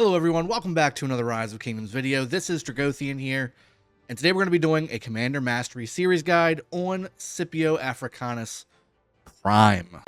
Hello everyone, welcome back to another Rise of Kingdoms video. This is Dragothien here, and today we're going to be doing a Commander Mastery Series Guide on Scipio Prime.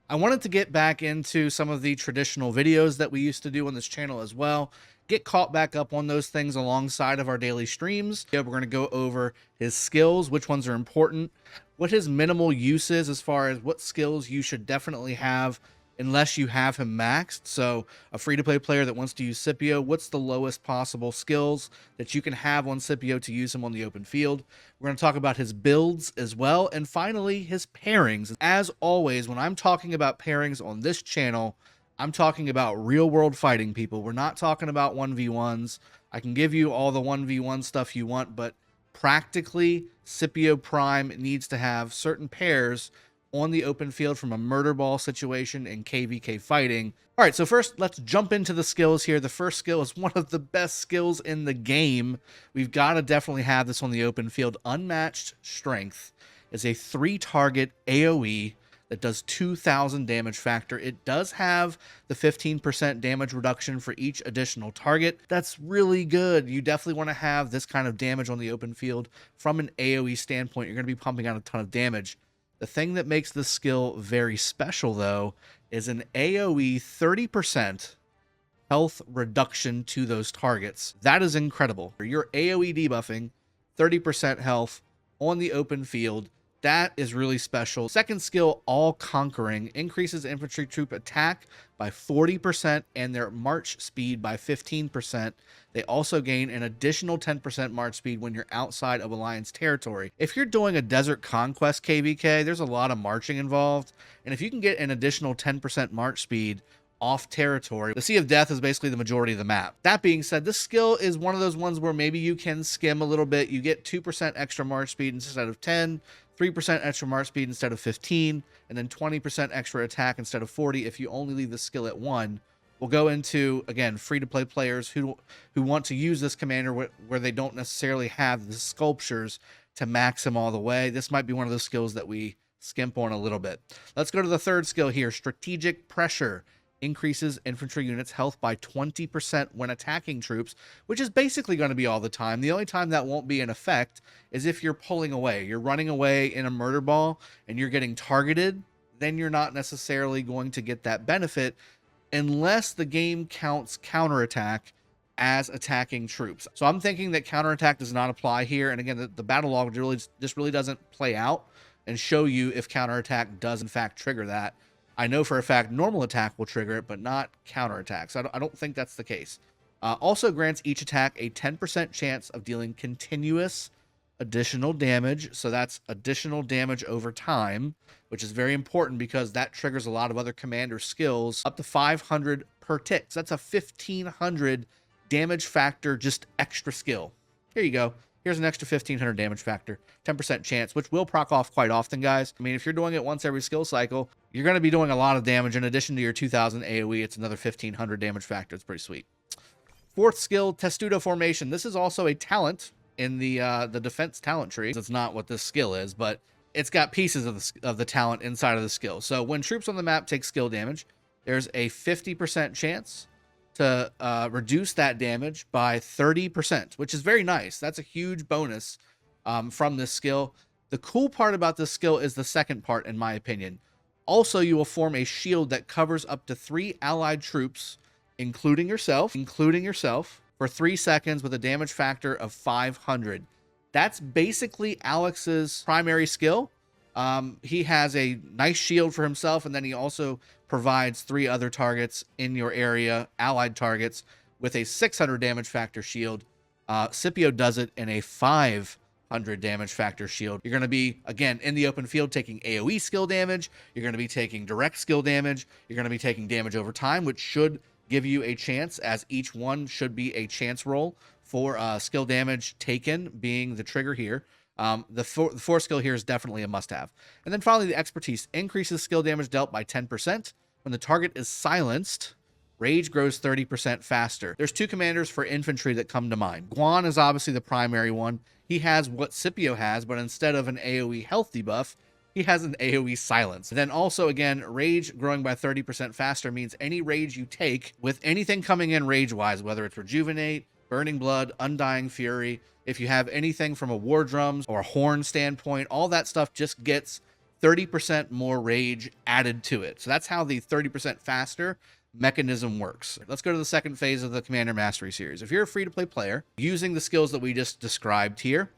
I wanted to get back into some of the traditional videos that we used to do on this channel as well. Get caught back up on those things alongside of our daily streams. We're going to go over his skills, which ones are important, what his minimal use is as far as what skills you should definitely have unless you have him maxed. So a free-to-play player that wants to use Scipio, what's the lowest possible skills that you can have on Scipio to use him on the open field? We're going to talk about his builds as well, and finally his pairings. As always, when I'm talking about pairings on this channel, I'm talking about real-world fighting, people. We're not talking about 1v1s. I can give you all the 1v1 stuff you want, but practically Scipio Prime needs to have certain pairs on the open field from a murder ball situation and KVK fighting. All right, so first let's jump into the skills here. The first skill is one of the best skills in the game. We've got to definitely have this on the open field. Unmatched Strength is a 3-target AoE that does 2,000 damage factor. It does have the 15% damage reduction for each additional target. That's really good. You definitely want to have this kind of damage on the open field. From an AoE standpoint, you're going to be pumping out a ton of damage. The thing that makes this skill very special, though, is an AoE 30% health reduction to those targets. That is incredible. You're AoE debuffing 30% health on the open field. That is really special. Second skill, All Conquering, increases infantry troop attack by 40% and their march speed by 15%. They also gain an additional 10% march speed when you're outside of Alliance territory. If you're doing a Desert Conquest KVK, there's a lot of marching involved, and if you can get an additional 10% march speed off territory, the Sea of Death is basically the majority of the map. That being said, this skill is one of those ones where maybe you can skim a little bit. You get 2% extra march speed instead of 10, 3% extra march speed instead of 15, and then 20% extra attack instead of 40 if you only leave the skill at 1. We'll go into, again, free-to-play players who want to use this commander where they don't necessarily have the sculptures to max him all the way. This might be one of those skills that we skimp on a little bit. Let's go to the third skill here, Strategic Pressure. Increases infantry units' health by 20% when attacking troops, which is basically going to be all the time. The only time that won't be in effect is if you're pulling away. You're running away in a murder ball and you're getting targeted, then you're not necessarily going to get that benefit unless the game counts counterattack as attacking troops. So I'm thinking that counterattack does not apply here. And again, the battle log really doesn't play out and show you if counterattack does in fact trigger that. I know for a fact normal attack will trigger it, but not counterattack. So I don't think that's the case. Also grants each attack a 10% chance of dealing continuous additional damage. So that's additional damage over time, which is very important because that triggers a lot of other commander skills, up to 500 per tick. So that's a 1,500 damage factor, just extra skill. Here you go. Here's an extra 1,500 damage factor, 10% chance, which will proc off quite often, guys. I mean, if you're doing it once every skill cycle, you're going to be doing a lot of damage. In addition to your 2,000 AoE, it's another 1,500 damage factor. It's pretty sweet. Fourth skill, Testudo Formation. This is also a talent in the defense talent tree. It's not what this skill is, but it's got pieces of the talent inside of the skill. So when troops on the map take skill damage, there's a 50% chance to reduce that damage by 30%, which is very nice. That's a huge bonus from this skill. The cool part about this skill is the second part, in my opinion. Also, you will form a shield that covers up to 3 allied troops, including yourself, for 3 seconds with a damage factor of 500. That's basically Alex's primary skill. He has a nice shield for himself, and then he also provides 3 other targets in your area, allied targets, with a 600 damage factor shield. Scipio does it in a 500 damage factor shield. You're going to be, again, in the open field taking AoE skill damage. You're going to be taking direct skill damage. You're going to be taking damage over time, which should give you a chance, as each one should be a chance roll for skill damage taken being the trigger here. The fourth skill here is definitely a must-have. And then finally, the Expertise increases skill damage dealt by 10%. When the target is silenced, rage grows 30% faster. There's 2 commanders for infantry that come to mind. Guan is obviously the primary one. he has what Scipio has, but instead of an AoE health debuff, he has an AoE silence. Then also, again, rage growing by 30% faster means any rage you take with anything coming in rage-wise, whether it's rejuvenate, burning blood, undying fury, if you have anything from a war drums or a horn standpoint, all that stuff just gets 30% more rage added to it. So that's how the 30% faster mechanism works. Let's go to the second phase of the Commander Mastery series. If you're a free-to-play player using the skills that we just described here,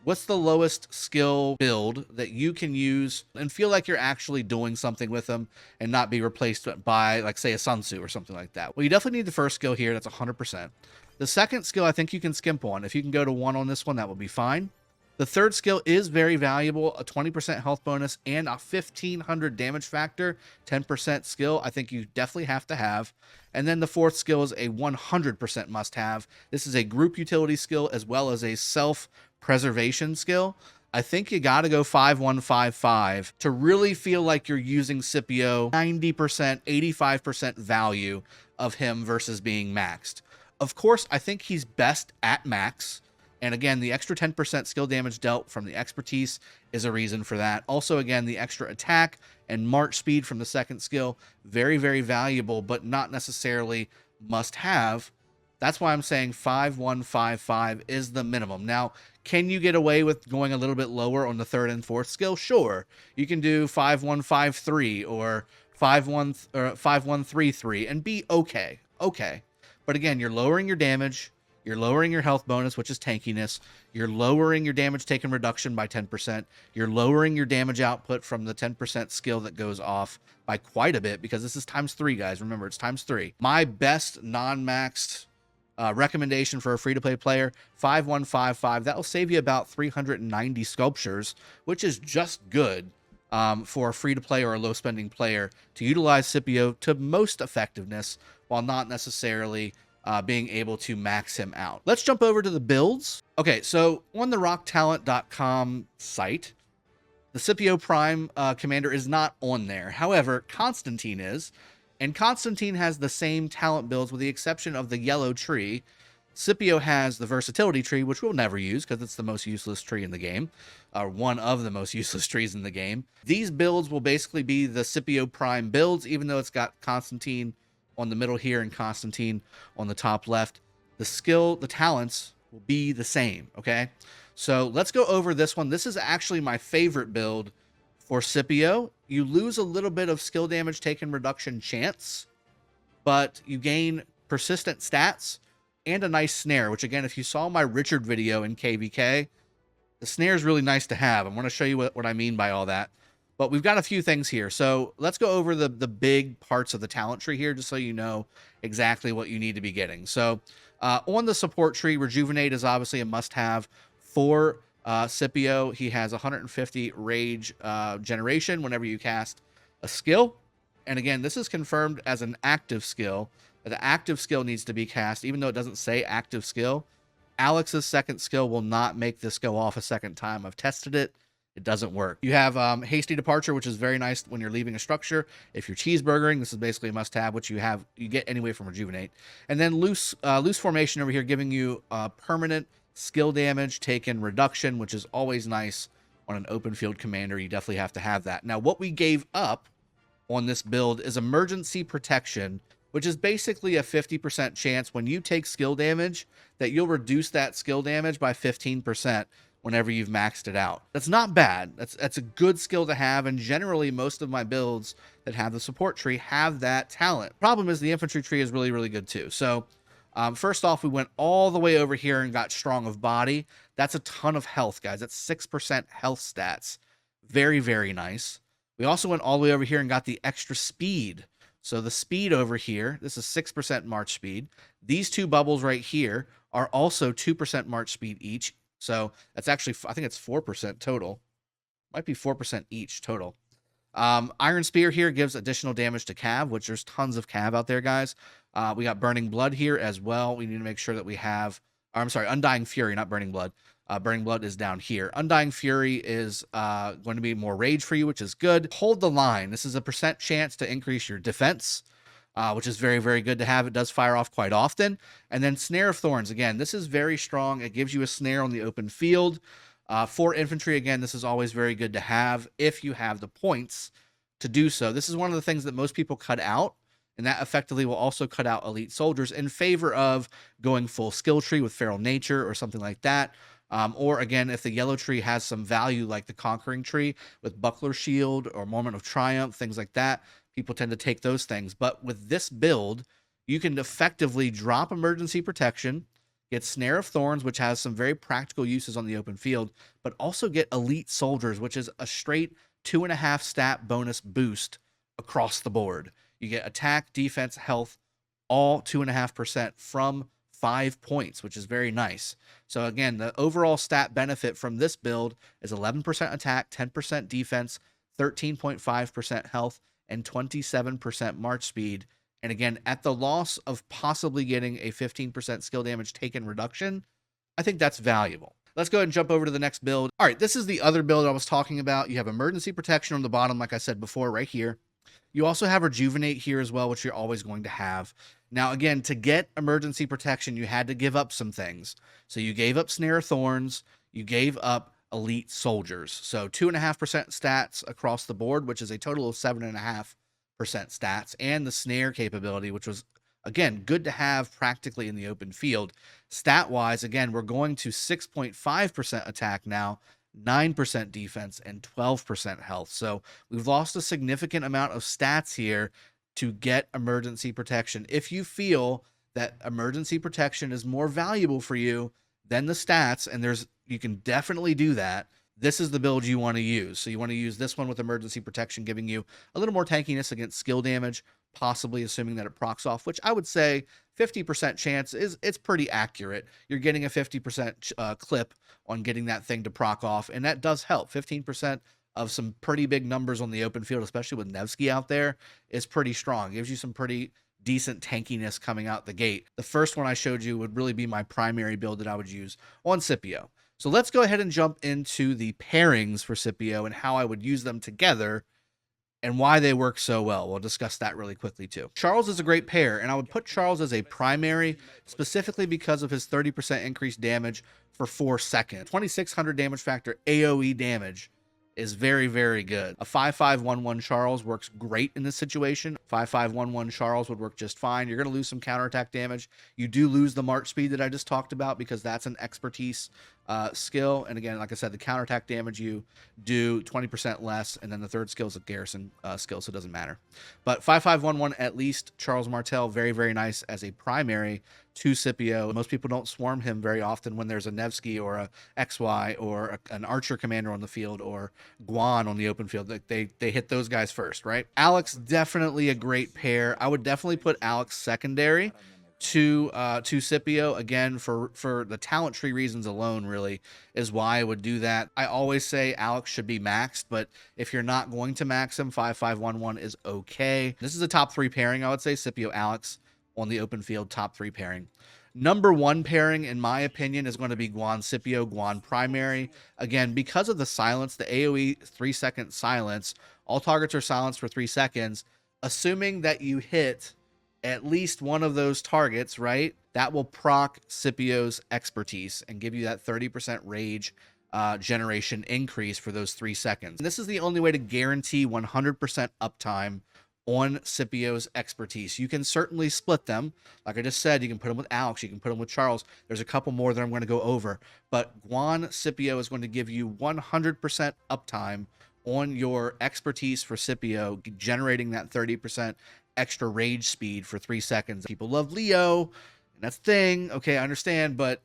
what's the lowest skill build that you can use and feel like you're actually doing something with them and not be replaced by, like, say, a Sun Tzu or something like that? Well, you definitely need the first skill here. That's 100%. The second skill, I think you can skimp on. If you can go to 1 on this one, that would be fine. The third skill is very valuable, a 20% health bonus and a 1500 damage factor, 10% skill. I think you definitely have to have. And then the fourth skill is a 100% must have. This is a group utility skill as well as a self-preservation skill. I think you got to go 5-1-5-5 to really feel like you're using Scipio 90%, 85% value of him versus being maxed. Of course, I think he's best at max. And again, the extra 10% skill damage dealt from the expertise is a reason for that. Also, again, the extra attack and march speed from the second skill, very, very valuable, but not necessarily must have. That's why I'm saying 5-1-5-5 is the minimum. Now, can you get away with going a little bit lower on the third and fourth skill? Sure. You can do 5-1-5-3 or 5-1-3-3 and be okay. Okay. But again, you're lowering your damage. You're lowering your health bonus, which is tankiness. You're lowering your damage taken reduction by 10%. You're lowering your damage output from the 10% skill that goes off by quite a bit, because this is ×3, guys. Remember, it's ×3. My best non-maxed recommendation for a free-to-play player, 5-1-5-5. That will save you about 390 sculptures, which is just good for a free-to-play or a low-spending player to utilize Scipio to most effectiveness while not necessarily being able to max him out. Let's jump over to the builds. Okay, so on the rocktalent.com site, the Scipio Prime commander is not on there. However, Constantine is, and Constantine has the same talent builds with the exception of the yellow tree. Scipio has the versatility tree, which we'll never use because it's the most useless tree in the game, or one of the most useless trees in the game. These builds will basically be the Scipio Prime builds, even though it's got Constantine on the middle here and Constantine on the top left. The skill, the talents will be the same, okay? So let's go over this one. This is actually my favorite build for Scipio. You lose a little bit of skill damage taken reduction chance, but you gain persistent stats and a nice snare, which again, if you saw my Richard video in KVK, the snare is really nice to have. I'm going to show you what I mean by all that. But we've got a few things here. So let's go over the big parts of the talent tree here, just so you know exactly what you need to be getting. So on the support tree, Rejuvenate is obviously a must-have for Scipio. He has 150 rage generation whenever you cast a skill. And again, this is confirmed as an active skill. The active skill needs to be cast, even though it doesn't say active skill. Alex's second skill will not make this go off a second time. I've tested it. It doesn't work. You have hasty departure, which is very nice when you're leaving a structure. If you're cheeseburgering, this is basically a must-have, which you get anyway from Rejuvenate. And then loose formation over here, giving you permanent skill damage taken reduction, which is always nice on an open field commander. You definitely have to have that. Now, what we gave up on this build is emergency protection, which is basically a 50% chance when you take skill damage that you'll reduce that skill damage by 15%. Whenever you've maxed it out. That's not bad. That's a good skill to have, and generally most of my builds that have the support tree have that talent. Problem is the infantry tree is really, really good too. So first off, we went all the way over here and got strong of body. That's a ton of health, guys. That's 6% health stats. Very, very nice. We also went all the way over here and got the extra speed. So the speed over here, this is 6% march speed. These two bubbles right here are also 2% march speed each. So that's actually, I think it's 4% total. Might be 4% each total. Iron Spear here gives additional damage to Cav, which there's tons of Cav out there, guys. We got Burning Blood here as well. We need to make sure that we have, or I'm sorry, Undying Fury, not Burning Blood. Burning Blood is down here. Undying Fury is going to be more rage for you, which is good. Hold the Line. This is a % chance to increase your defense. which is very, very good to have. It does fire off quite often. And then Snare of Thorns. Again, this is very strong. It gives you a snare on the open field. For infantry, again, this is always very good to have if you have the points to do so. This is one of the things that most people cut out, and that effectively will also cut out elite soldiers in favor of going full skill tree with feral nature or something like that. Or again, if the yellow tree has some value like the conquering tree with buckler shield or moment of triumph, things like that, people tend to take those things. But with this build, you can effectively drop emergency protection, get Snare of Thorns, which has some very practical uses on the open field, but also get elite soldiers, which is a straight 2.5 stat bonus boost across the board. You get attack, defense, health, all 2.5% from 5 points, which is very nice. So again, the overall stat benefit from this build is 11% attack, 10% defense, 13.5% health, and 27% march speed. And again, at the loss of possibly getting a 15% skill damage taken reduction, I think that's valuable. Let's go ahead and jump over to the next build. All right, this is the other build I was talking about. You have emergency protection on the bottom, like I said before, right here. You also have rejuvenate here as well, which you're always going to have. Now, again, to get emergency protection, you had to give up some things. So you gave up Snare of Thorns, you gave up elite soldiers. So 2.5% stats across the board, which is a total of 7.5% stats, and the snare capability, which was, again, good to have practically in the open field. Stat-wise, again, we're going to 6.5% attack now, 9% defense, and 12% health. So we've lost a significant amount of stats here to get emergency protection. If you feel that emergency protection is more valuable for you than the stats, and you can definitely do that, this is the build you want to use. So you want to use this one with emergency protection, giving you a little more tankiness against skill damage, possibly assuming that it procs off, which I would say 50% chance it's pretty accurate. You're getting a 50% clip on getting that thing to proc off, and that does help. 15% of some pretty big numbers on the open field, especially with Nevsky out there, is pretty strong. It gives you some pretty decent tankiness coming out the gate. The first one I showed you would really be my primary build that I would use on Scipio. So let's go ahead and jump into the pairings for Scipio and how I would use them together and why they work so well. We'll discuss that really quickly too. Charles is a great pair, and I would put Charles as a primary specifically because of his 30% increased damage for 4 seconds. 2600 damage factor AoE damage is very, very good. A 5511 Charles works great in this situation. 5511 Charles would work just fine. You're going to lose some counterattack damage. You do lose the march speed that I just talked about because that's an expertise skill. And again, like I said, the counterattack damage you do 20% less, and then the third skill is a garrison skill, so it doesn't matter. But 5511 at least, Charles Martel, very, very nice as a primary to Scipio. Most people don't swarm him very often when there's a Nevsky or a XY or an archer commander on the field or Guan on the open field. They hit those guys first, right? Alex, definitely a great pair. I would definitely put Alex secondary to Scipio, again, for the talent tree reasons alone, really is why I would do that. I always say Alex should be maxed, but if you're not going to max him, 5511 is okay. This is a top 3 pairing, I would say. Scipio, Alex on the open field, top 3 pairing. Number 1 pairing, in my opinion, is going to be Guan Scipio, Guan primary. Again, because of the silence, the AoE 3-second silence, all targets are silenced for 3 seconds. Assuming that you hit at least one of those targets, right, that will proc Scipio's expertise and give you that 30% rage generation increase for those 3 seconds. And this is the only way to guarantee 100% uptime on Scipio's expertise. You can certainly split them. Like I just said, you can put them with Alex, you can put them with Charles. There's a couple more that I'm going to go over. But Guan Scipio is going to give you 100% uptime on your expertise for Scipio, generating that 30% extra rage speed for 3 seconds. People love Leo, and that's the thing. Okay, I understand, but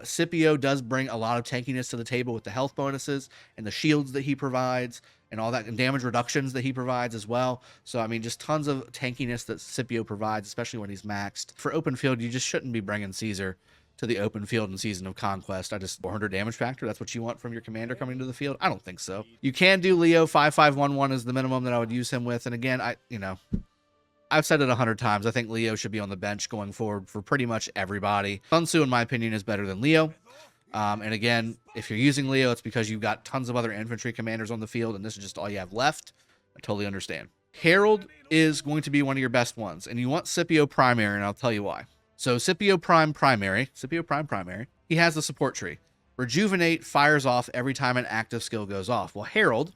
Scipio does bring a lot of tankiness to the table with the health bonuses and the shields that he provides and all that, and damage reductions that he provides as well. So, I mean, just tons of tankiness that Scipio provides, especially when he's maxed. For open field, you just shouldn't be bringing Caesar to the open field in Season of Conquest. 400 damage factor, that's what you want from your commander coming to the field? I don't think so. You can do Leo. 5511 is the minimum that I would use him with. And again, I've said it 100 times. I think Leo should be on the bench going forward for pretty much everybody. Sun Tzu, in my opinion, is better than Leo. And again, if you're using Leo, it's because you've got tons of other infantry commanders on the field, and this is just all you have left. I totally understand. Herald is going to be one of your best ones, and you want Scipio Primary, and I'll tell you why. So Scipio Prime Primary, he has the support tree. Rejuvenate fires off every time an active skill goes off. Well, Herald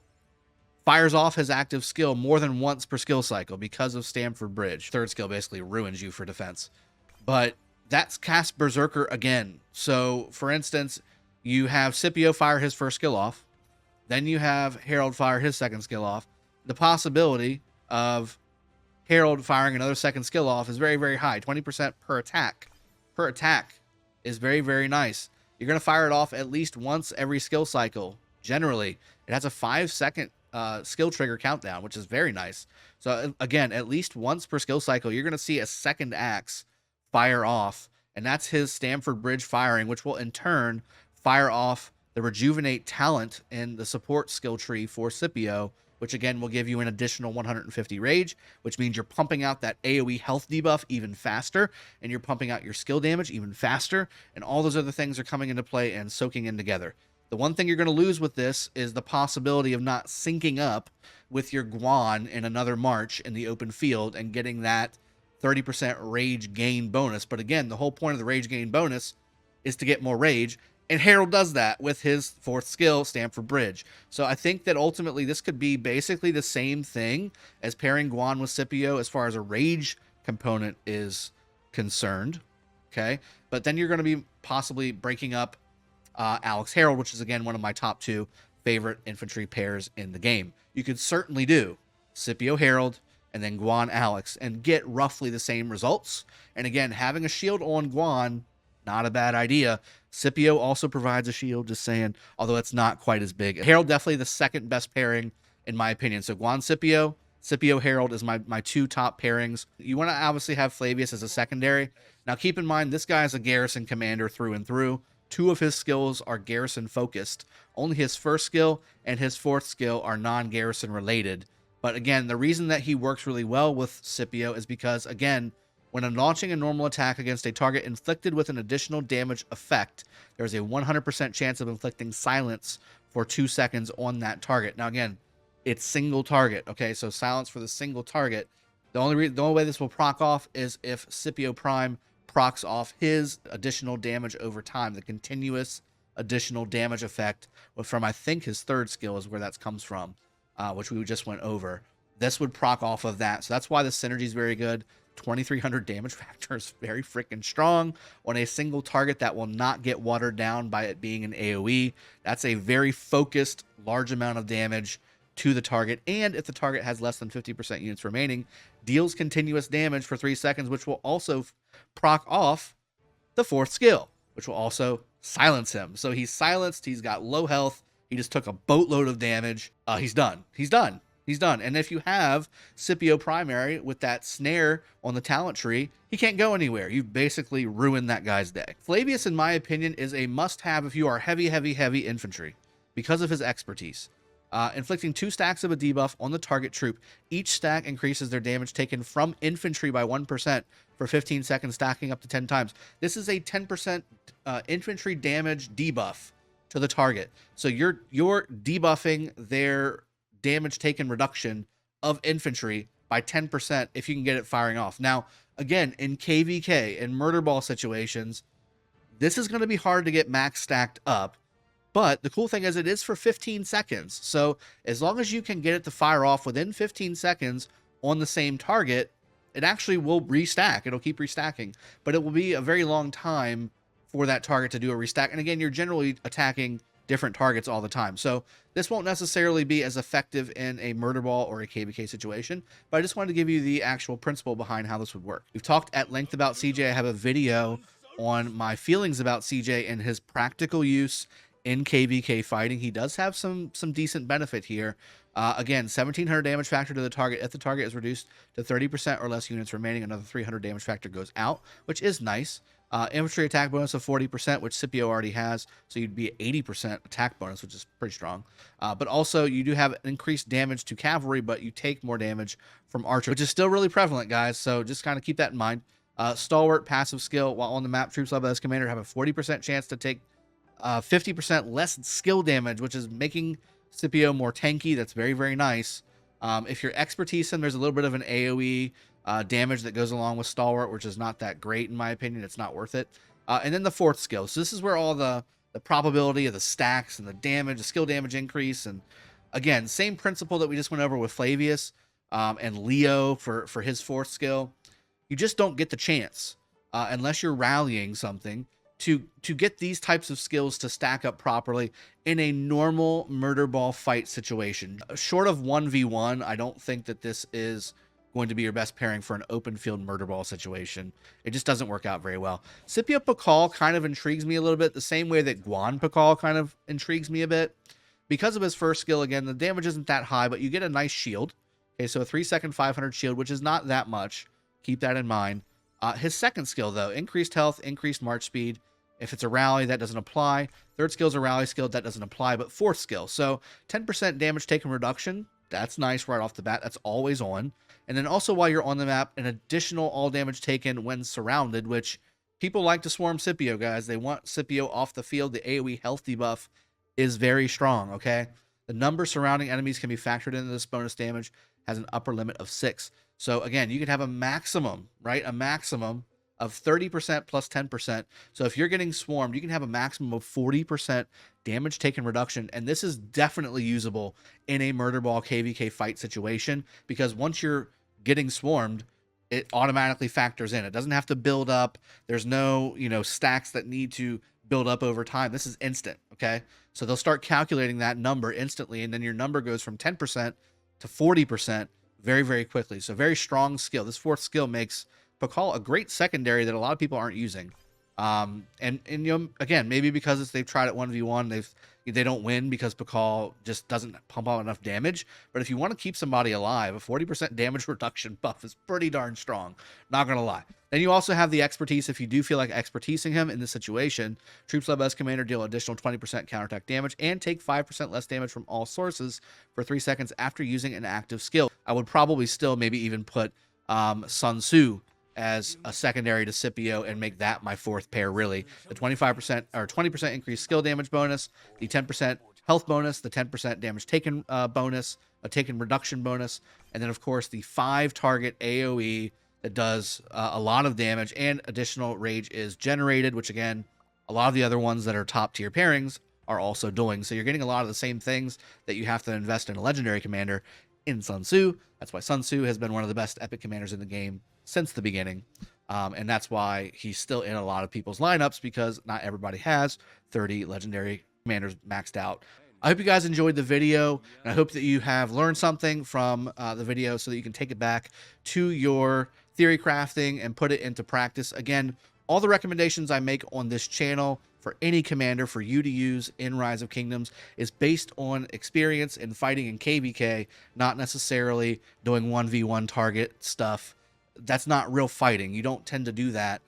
fires off his active skill more than once per skill cycle because of Stamford Bridge. Third skill basically ruins you for defense. But that's cast Berserker again. So, for instance, you have Scipio fire his first skill off. Then you have Herald fire his second skill off. The possibility of Herald firing another second skill off is very, very high. 20% per attack. Per attack is very, very nice. You're going to fire it off at least once every skill cycle. Generally, it has a 5-second skill trigger countdown, which is very nice. So again, at least once per skill cycle, you're going to see a second axe fire off, and that's his Stamford Bridge firing, which will in turn fire off the Rejuvenate talent in the support skill tree for Scipio, which again will give you an additional 150 rage, which means you're pumping out that AoE health debuff even faster, and you're pumping out your skill damage even faster, and all those other things are coming into play and soaking in together. The one thing you're going to lose with this is the possibility of not syncing up with your Guan in another march in the open field and getting that 30% rage gain bonus. But again, the whole point of the rage gain bonus is to get more rage, and Herald does that with his fourth skill, Stamford Bridge. So I think that ultimately this could be basically the same thing as pairing Guan with Scipio as far as a rage component is concerned. Okay, but then you're going to be possibly breaking up Alex Herald, which is again one of my top 2 favorite infantry pairs in the game. You could certainly do Scipio Herald and then Guan Alex and get roughly the same results. And again, having a shield on Guan, not a bad idea. Scipio also provides a shield, just saying, although it's not quite as big. Herald definitely the second best pairing in my opinion. So Guan Scipio, Scipio Herald is my 2 top pairings. You want to obviously have Flavius as a secondary. Now keep in mind, this guy is a garrison commander through and through. 2 of his skills are garrison focused. Only his first skill and his fourth skill are non-garrison related. But again, the reason that he works really well with Scipio is because, again, when launching a normal attack against a target inflicted with an additional damage effect, there's a 100% chance of inflicting silence for 2 seconds on that target. Now, again, it's single target, okay? So silence for the single target. The only way this will proc off is if Scipio Prime procs off his additional damage over time, the continuous additional damage effect from, I think, his third skill is where that comes from, which we just went over. This would proc off of that. So that's why the synergy is very good. 2300 damage factor is very freaking strong on a single target that will not get watered down by it being an AoE. That's a very focused, large amount of damage to the target, and if the target has less than 50% units remaining, deals continuous damage for 3 seconds, which will also proc off the fourth skill, which will also silence him. So he's silenced, he's got low health, he just took a boatload of damage, he's done. And if you have Scipio Primary with that snare on the talent tree, he can't go anywhere. You've basically ruined that guy's day. Flavius, in my opinion, is a must-have if you are heavy infantry because of his expertise. Inflicting 2 stacks of a debuff on the target troop. Each stack increases their damage taken from infantry by 1% for 15 seconds, stacking up to 10 times. This is a 10% infantry damage debuff to the target. So you're debuffing their damage taken reduction of infantry by 10% if you can get it firing off. Now, again, in KVK, in murder ball situations, this is going to be hard to get max stacked up. But the cool thing is it is for 15 seconds. So as long as you can get it to fire off within 15 seconds on the same target, it actually will restack. It'll keep restacking. But it will be a very long time for that target to do a restack. And again, you're generally attacking different targets all the time. So this won't necessarily be as effective in a murder ball or a KVK situation. But I just wanted to give you the actual principle behind how this would work. We've talked at length about CJ. I have a video on my feelings about CJ and his practical use in KVK fighting. He does have some decent benefit here. Again, 1700 damage factor to the target. If the target is reduced to 30% or less units remaining, another 300 damage factor goes out, which is nice. Infantry attack bonus of 40%, which Scipio already has, so you'd be 80% attack bonus, which is pretty strong. But also, you do have increased damage to cavalry, but you take more damage from archers, which is still really prevalent, guys, so just kind of keep that in mind. Stalwart passive skill. While on the map, troops led by this commander have a 40% chance to take 50% less skill damage, which is making Scipio more tanky. That's very, very nice. If you're expertise in, there's a little bit of an AoE damage that goes along with Stalwart, which is not that great in my opinion. It's not worth it. And then the fourth skill. So this is where all the probability of the stacks and the damage, the skill damage increase. And again, same principle that we just went over with Flavius and Leo for his fourth skill. You just don't get the chance unless you're rallying something to get these types of skills to stack up properly in a normal murder ball fight situation. Short of 1v1, I don't think that this is going to be your best pairing for an open field murder ball situation. It just doesn't work out very well. Scipio Prime kind of intrigues me a little bit, the same way that Guan kind of intrigues me a bit. Because of his first skill, again, the damage isn't that high, but you get a nice shield. Okay, so a 3-second 500 shield, which is not that much. Keep that in mind. His second skill, though, increased health, increased march speed. If it's a rally, that doesn't apply. Third skill is a rally skill, that doesn't apply, but fourth skill. So 10% damage taken reduction, that's nice right off the bat. That's always on. And then also while you're on the map, an additional all damage taken when surrounded, which people like to swarm Scipio, guys. They want Scipio off the field. The AoE health debuff is very strong, okay? The number surrounding enemies can be factored into this bonus damage, has an upper limit of 6. So again, you can have a maximum, right? A maximum of 30% plus 10%. So if you're getting swarmed, you can have a maximum of 40% damage taken reduction. And this is definitely usable in a murder ball KVK fight situation, because once you're getting swarmed, it automatically factors in. It doesn't have to build up. There's no, stacks that need to build up over time. This is instant, okay? So they'll start calculating that number instantly, and then your number goes from 10% to 40% very, very quickly. So very strong skill. This fourth skill makes Pakal a great secondary that a lot of people aren't using. And again, maybe because they've tried it 1v1, they don't win because Pakal just doesn't pump out enough damage. But if you want to keep somebody alive, a 40% damage reduction buff is pretty darn strong. Not gonna lie. Then you also have the expertise. If you do feel like expertising him in this situation, troops led by this commander deal additional 20% counterattack damage and take 5% less damage from all sources for 3 seconds after using an active skill. I would probably still maybe even put Sun Tzu as a secondary to Scipio and make that my fourth pair, really. The 25% or 20% increased skill damage bonus, the 10% health bonus, the 10% damage taken bonus, a taken reduction bonus, and then, of course, the 5-target AoE that does a lot of damage, and additional rage is generated, which, again, a lot of the other ones that are top-tier pairings are also doing. So you're getting a lot of the same things that you have to invest in a legendary commander in Sun Tzu. That's why Sun Tzu has been one of the best epic commanders in the game since the beginning, and that's why he's still in a lot of people's lineups, because not everybody has 30 legendary commanders maxed out. I hope you guys enjoyed the video, and I hope that you have learned something from the video so that you can take it back to your theory crafting and put it into practice. Again, all the recommendations I make on this channel for any commander for you to use in Rise of Kingdoms is based on experience in fighting in KVK, not necessarily doing 1v1 target stuff. That's not real fighting. You don't tend to do that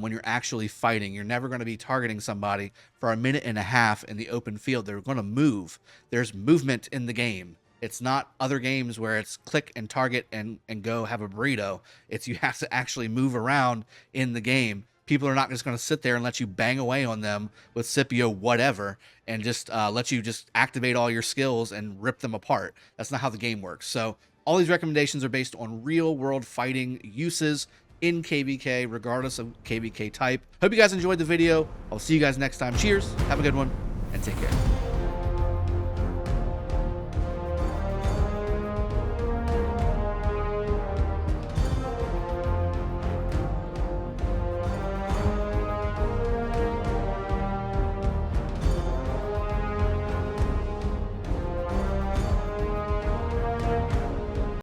when you're actually fighting. You're never going to be targeting somebody for a minute and a half in the open field. They're going to move. There's movement in the game. It's not other games where it's click and target and go have a burrito. It's you have to actually move around in the game. People are not just going to sit there and let you bang away on them with Scipio whatever and just let you just activate all your skills and rip them apart. That's not how the game works. So all these recommendations are based on real-world fighting uses in KVK, regardless of KVK type. Hope you guys enjoyed the video. I'll see you guys next time. Cheers, have a good one, and take care.